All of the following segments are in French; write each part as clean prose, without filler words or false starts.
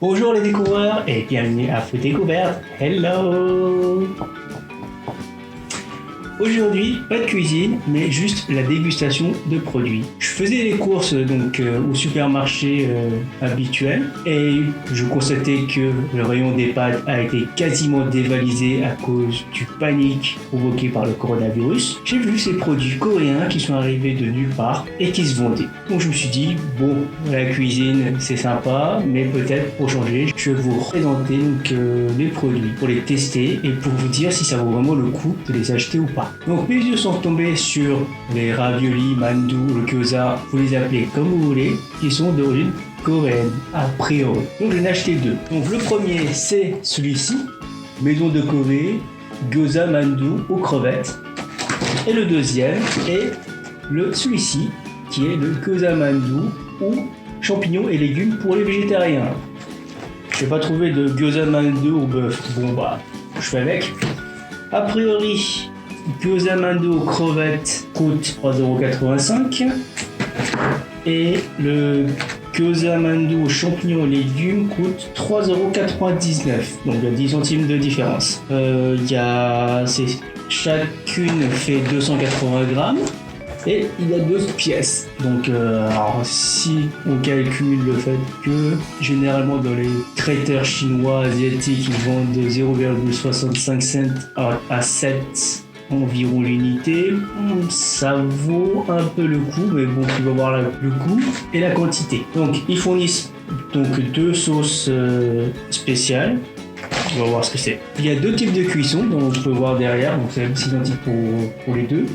Bonjour les découvreurs et bienvenue à Food Découverte. Hello. Aujourd'hui, pas de cuisine, mais juste la dégustation de produits. Je faisais les courses au supermarché habituel et je constatais que le rayon des pâtes a été quasiment dévalisé à cause du panique provoqué par le coronavirus. J'ai vu ces produits coréens qui sont arrivés de nulle part et qui se vendaient. Donc je me suis dit, bon, la cuisine c'est sympa, mais peut-être pour changer, je vais vous présenter les produits pour les tester et pour vous dire si ça vaut vraiment le coup de les acheter ou pas. Donc mes yeux sont tombés sur les raviolis, mandu, le gyoza, vous les appelez comme vous voulez, qui sont d'origine coréenne, a priori. Donc j'en ai acheté deux. Donc le premier c'est celui-ci, maison de Corée, gyoza mandu aux crevettes. Et le deuxième est celui-ci, qui est le gyoza mandu ou champignons et légumes pour les végétariens. Je n'ai pas trouvé de gyoza mandu au bœuf. Bon bah, je fais avec. A priori, gyoza mandu aux crevettes coûte 3,85 € et le gyoza mandu aux champignons et légumes coûte 3,99 €. Donc il y a 10 centimes de différence. Chacune fait 280 grammes et il y a 2 pièces. Donc alors, si on calcule le fait que généralement dans les traiteurs chinois, asiatiques, ils vendent de 0,65 cents à 7 environ l'unité, ça vaut un peu le coup, mais bon, tu vas voir le coût et la quantité. Donc ils fournissent deux sauces spéciales. On va voir ce que c'est. Il y a deux types de cuisson, donc on peut voir derrière, donc c'est identique pour les deux.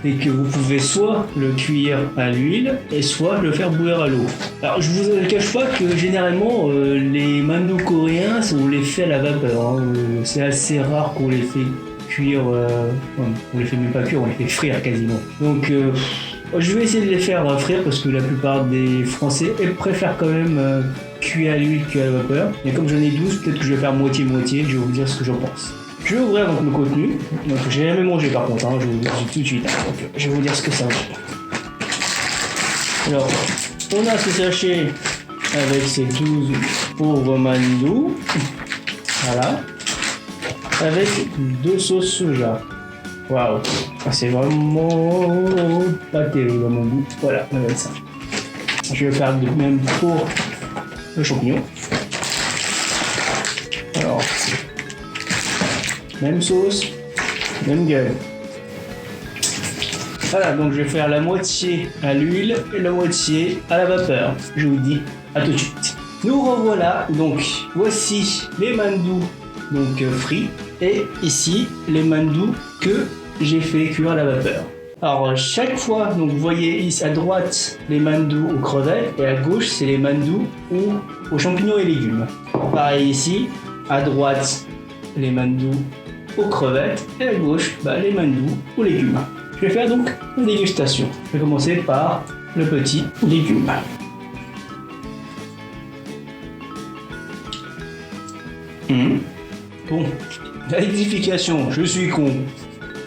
Et que vous pouvez soit le cuire à l'huile et soit le faire bouillir à l'eau. Alors je vous cache pas que généralement les mandu coréens on les fait à la vapeur. C'est assez rare qu'on les fait cuire, on les fait même pas cuire, on les fait frire quasiment. Donc je vais essayer de les faire frire parce que la plupart des Français préfèrent quand même cuire à l'huile qu'à la vapeur. Et comme j'en ai 12, peut-être que je vais faire moitié-moitié, je vais vous dire ce que j'en pense. Je vais ouvrir le contenu. Donc j'ai jamais mangé par contre, je vous le dis tout de suite. Donc, je vais vous dire ce que ça vaut. Alors, on a ce sachet avec ces 12 pauvres mandu. Voilà. Avec 2 sauces soja. Waouh. C'est vraiment pas terrible à mon goût. Voilà, on va ça. Je vais faire de même pour le champignon. Alors, même sauce, même gueule. Voilà, donc je vais faire la moitié à l'huile et la moitié à la vapeur. Je vous dis à tout de suite. Nous revoilà, donc voici les mandu frits et ici les mandu que j'ai fait cuire à la vapeur. Alors chaque fois, donc vous voyez ici à droite les mandu aux crevettes et à gauche c'est les mandu aux champignons et légumes. Pareil ici, à droite les mandu aux crevettes et à gauche les mandu aux légumes. Je vais faire donc une dégustation. Je vais commencer par le petit légume. Bon, la rectification, je suis con.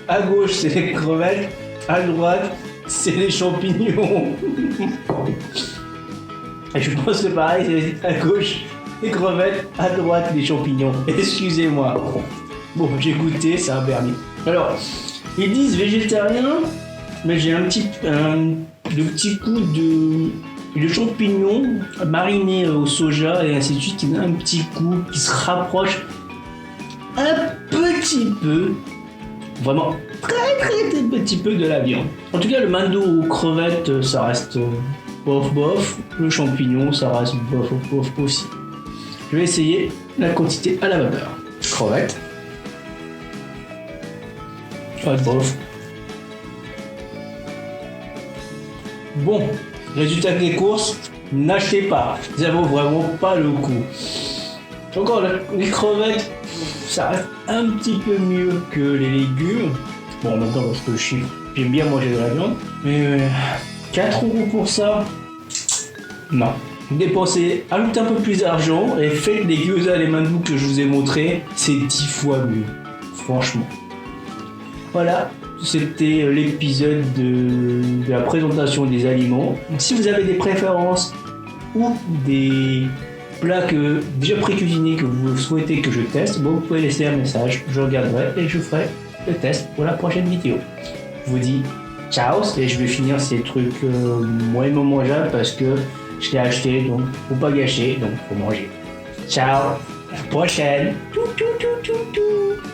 À gauche c'est les crevettes, à droite c'est les champignons. Et je pense que pareil, c'est à gauche les crevettes, à droite les champignons. Excusez-moi. Bon, j'ai goûté, ça a permis. Alors, ils disent végétarien, mais j'ai le petit coup de champignons marinés au soja et ainsi de suite qui donne un petit coup qui se rapproche un petit peu, vraiment très petit peu de la viande. En tout cas, le mandu aux crevettes, ça reste bof. Le champignon, ça reste bof aussi. Je vais essayer la quantité à la vapeur. Crevettes. Bof. Bon, résultat des courses, n'achetez pas. Ça vaut vraiment pas le coup. Encore les crevettes, ça reste un petit peu mieux que les légumes. Bon, en même temps, parce que j'aime bien manger de la viande. Mais 4 € pour ça, non. Dépensez, ajoutez un peu plus d'argent et faites les gyoza et les mandu que je vous ai montré, c'est 10 fois mieux. Franchement. Voilà, c'était l'épisode de la présentation des aliments. Si vous avez des préférences ou des plat que déjà pré-cuisiné que vous souhaitez que je teste, bon, vous pouvez laisser un message, je regarderai et je ferai le test pour la prochaine vidéo. Je vous dis ciao et je vais finir ces trucs moyennement mangeables parce que je l'ai acheté, donc faut pas gâcher, donc faut manger. Ciao, à la prochaine. Tout, tout, tout, tout, tout.